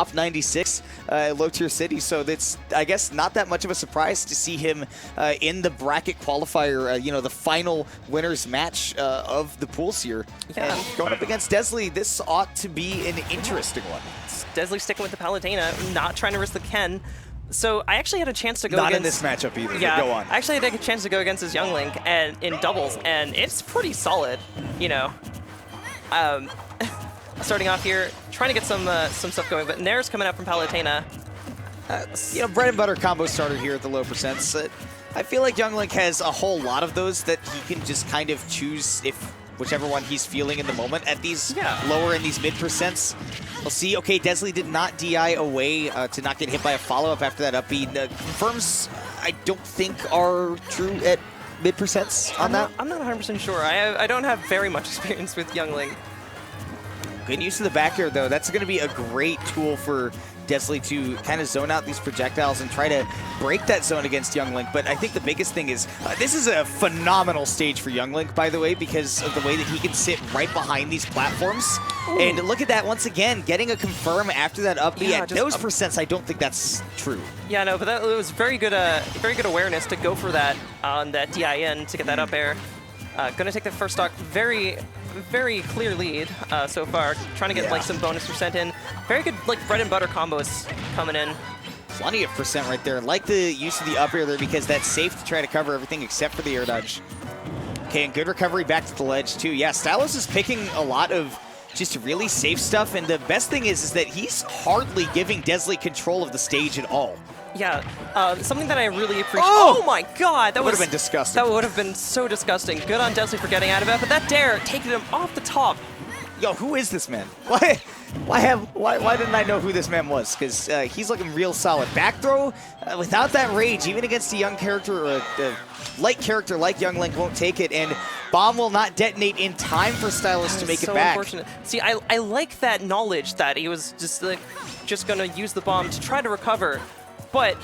top 96 low-tier city, so that's, I guess, not that much of a surprise to see him in the bracket qualifier, you know, the final winners match of the pools here. Yeah. And going up against Dezly, this ought to be an interesting one. Dezly sticking with the Palutena, not trying to risk the Ken. So I actually had a chance to go Not against... in this matchup either, Yeah, go on. I actually had a chance to go against his Young Link and in doubles, and it's pretty solid, you know. Starting off here, trying to get some stuff going, but Nair's coming out from Palutena. You know, bread and butter combo starter here at the low percents. I feel like Young Link has a whole lot of those that he can just kind of choose if whichever one he's feeling in the moment at these lower and these mid percents. We'll see. Okay, Dezly did not DI away to not get hit by a follow-up after that up B. Confirms, I don't think, are true at mid percents on that. I'm not 100% sure. I don't have very much experience with Young Link. Good use of the back air, though. That's going to be a great tool for Dezly to kind of zone out these projectiles and try to break that zone against Young Link. But I think the biggest thing is this is a phenomenal stage for Young Link, by the way, because of the way that he can sit right behind these platforms. Ooh. And look at that once again, getting a confirm after that up B. At those percents, I don't think that's true. Yeah, no, but that was very good awareness to go for that on that DIN to get that up air. Gonna take the first stock, very clear lead so far. Trying to get like some bonus percent in. Very good like bread and butter combos coming in. Plenty of percent right there. Like the use of the up air there because that's safe to try to cover everything except for the air dodge. Okay, and good recovery back to the ledge too. Yeah, Stylos is picking a lot of just really safe stuff, and the best thing is that he's hardly giving Dezly control of the stage at all. Yeah, something that I really appreciate. Oh my God, that would have been disgusting. That would have been so disgusting. Good on Dezly for getting out of it, but that dare taking him off the top. Yo, who is this man? Why didn't I know who this man was? Because he's looking real solid. Back throw, without that rage, even against a young character or a light character like Young Link won't take it, and bomb will not detonate in time for Stylos to make it back. Unfortunate. See, I like that knowledge that he was just gonna use the bomb to try to recover. But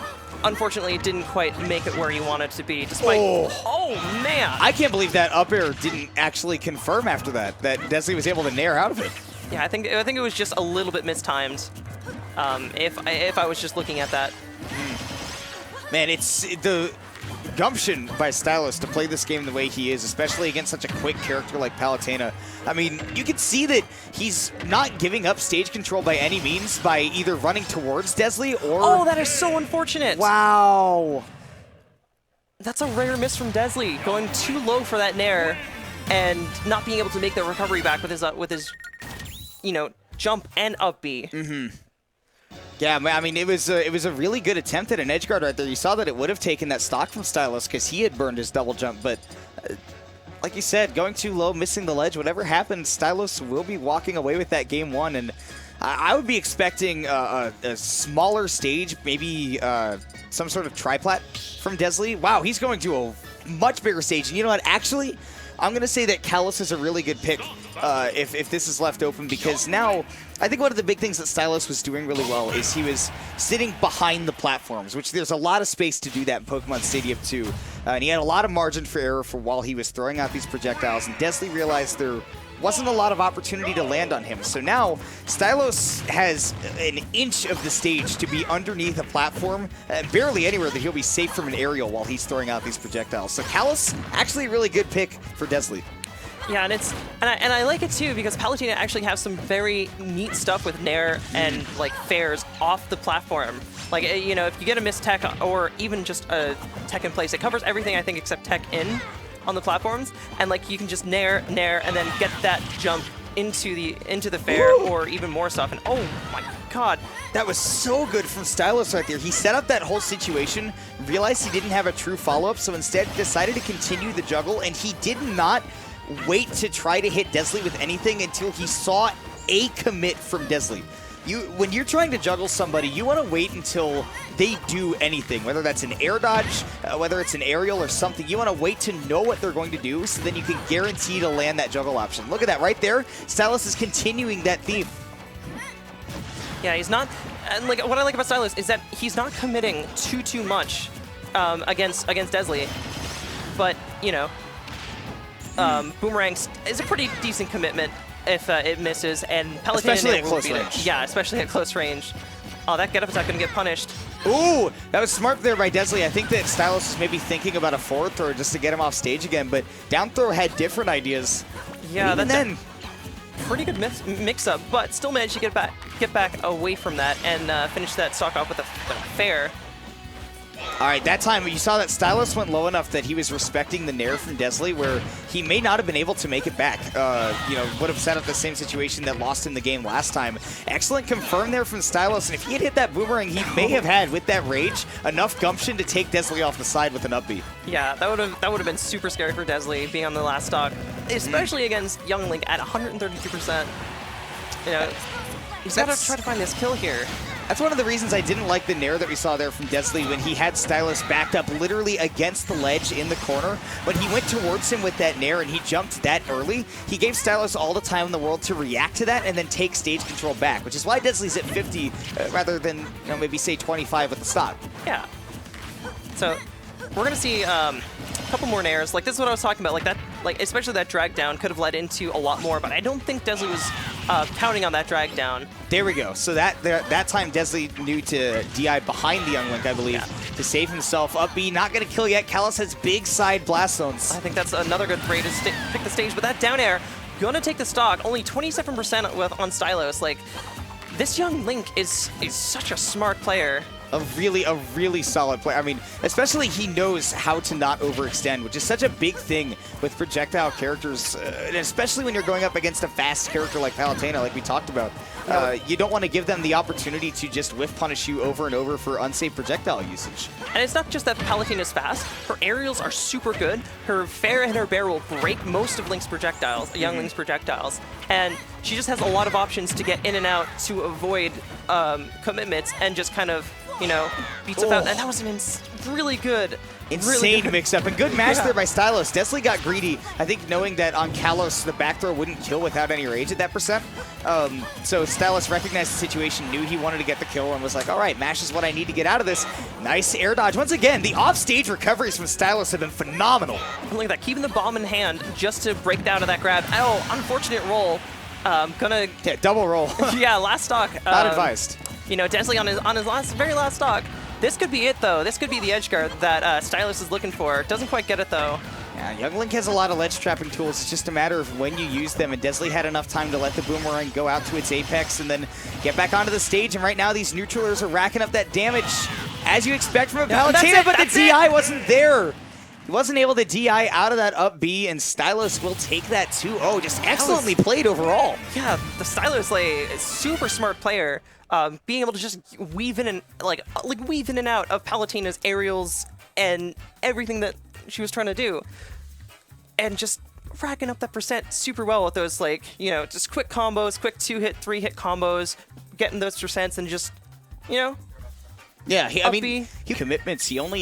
unfortunately, it didn't quite make it where he wanted to be, despite... Oh, man! I can't believe that up air didn't actually confirm after that Dezly was able to nair out of it. Yeah, I think it was just a little bit mistimed, if I was just looking at that. Man, it's the gumption by Stylos to play this game the way he is, especially against such a quick character like Palutena. I mean, you can see that he's not giving up stage control by any means by either running towards Dezly or... Oh, that is so unfortunate! Wow! That's a rare miss from Dezly, going too low for that nair and not being able to make the recovery back with his you know, jump and up B. Yeah, I mean, it was a really good attempt at an edge guard right there. You saw that it would have taken that stock from Stylos because he had burned his double jump, but like you said, going too low, missing the ledge, whatever happens, Stylos will be walking away with that game one, and I would be expecting a smaller stage, maybe some sort of triplat from Dezly. Wow, he's going to a much bigger stage, and you know what, actually, I'm going to say that Kalos is a really good pick if this is left open, because now I think one of the big things that Stylos was doing really well is he was sitting behind the platforms, which there's a lot of space to do that in Pokemon Stadium 2. And he had a lot of margin for error for while he was throwing out these projectiles, and Dezly realized there wasn't a lot of opportunity to land on him. So now Stylos has an inch of the stage to be underneath a platform, barely anywhere that he'll be safe from an aerial while he's throwing out these projectiles. So Kalos, actually a really good pick for Dezly. Yeah, and I like it too because Palutena actually has some very neat stuff with nair and like fairs off the platform. Like, you know, if you get a missed tech or even just a tech in place, it covers everything I think except tech in on the platforms, and like you can just nair, and then get that jump into the fair or even more stuff. And oh my God, that was so good from Stylos right there. He set up that whole situation, realized he didn't have a true follow-up, so instead decided to continue the juggle, and he did not wait to try to hit Dezly with anything until he saw a commit from Dezly. When you're trying to juggle somebody, you want to wait until they do anything, whether that's an air dodge, whether it's an aerial or something. You want to wait to know what they're going to do so then you can guarantee to land that juggle option. Look at that right there. Stylos is continuing that theme. Yeah, he's not, and like what I like about Stylos is that he's not committing too much against Dezly, but you know, Boomerang is a pretty decent commitment. if it misses, and Palutena Especially at will close beat it. range. Yeah, especially at close range. Oh, that get-up attack going to get punished. Ooh, that was smart there by Dezly. I think that Stylos was maybe thinking about a forward throw just to get him off stage again, but down throw had different ideas. Yeah, and even then, pretty good mix-up, but still managed to get back away from that and finish that stock off with a fair. all right, that time you saw that Stylos went low enough that he was respecting the nair from Dezly, where he may not have been able to make it back. Would have set up the same situation that lost him the game last time. Excellent confirm there from Stylos, and if he had hit that boomerang, he may have had, with that rage, enough gumption to take Dezly off the side with an up B. Yeah, that would have been super scary for Dezly being on the last stock, especially against Young Link at 132%. You know, he's got to try to find this kill here. That's one of the reasons I didn't like the nair that we saw there from Dezly when he had Stylos backed up literally against the ledge in the corner. When he went towards him with that nair and he jumped that early, he gave Stylos all the time in the world to react to that and then take stage control back, which is why Dezly's at 50 rather than maybe say 25 with the stock. Yeah. So we're gonna see a couple more nairs. Like, this is what I was talking about. Like that, especially that drag down could have led into a lot more, but I don't think Dezly was counting on that drag down. There we go. So that time Dezly knew to DI behind the Young Link, I believe, to save himself. Up B, not going to kill yet. Kalos has big side blast zones. I think that's another good way to pick the stage, but that down air, gonna take the stock. Only 27% on Stylos. Like, this Young Link is such a smart player. A really solid player. I mean, especially he knows how to not overextend, which is such a big thing with projectile characters, and especially when you're going up against a fast character like Palutena, like we talked about. You don't want to give them the opportunity to just whiff punish you over and over for unsafe projectile usage. And it's not just that Palutena is fast. Her aerials are super good. Her fair and her bear will break most of Link's projectiles, Young Link's projectiles, and she just has a lot of options to get in and out to avoid commitments and just kind of, beats up out. And that was an really good, insane mix-up, and good match there by Stylos. Dezly got greedy, I think, knowing that on Kalos the back throw wouldn't kill without any rage at that percent. So Stylos recognized the situation, knew he wanted to get the kill, and was like, all right, mash is what I need to get out of this. Nice air dodge. Once again, the off-stage recoveries from Stylos have been phenomenal. Look at that, keeping the bomb in hand just to break out of that grab. Oh, unfortunate roll. Yeah, double roll. Yeah, last stock. Not advised. Dezly on his very last stock. This could be it, though. This could be the edge guard that Stylos is looking for. Doesn't quite get it, though. Yeah, Young Link has a lot of ledge trapping tools. It's just a matter of when you use them, and Dezly had enough time to let the boomerang go out to its apex and then get back onto the stage, and right now these neutralers are racking up that damage, as you expect from a Palutena, but the DI wasn't there. He wasn't able to DI out of that up B, and Stylos will take that 2-0. Just excellently played overall. Yeah, the Stylos, a super smart player, being able to just weave in and weave in and out of Palutena's aerials and everything that she was trying to do, and just racking up that percent super well with those just quick combos, quick 2-hit, 3-hit combos, getting those percents and just Yeah, I mean, B. commitments. He only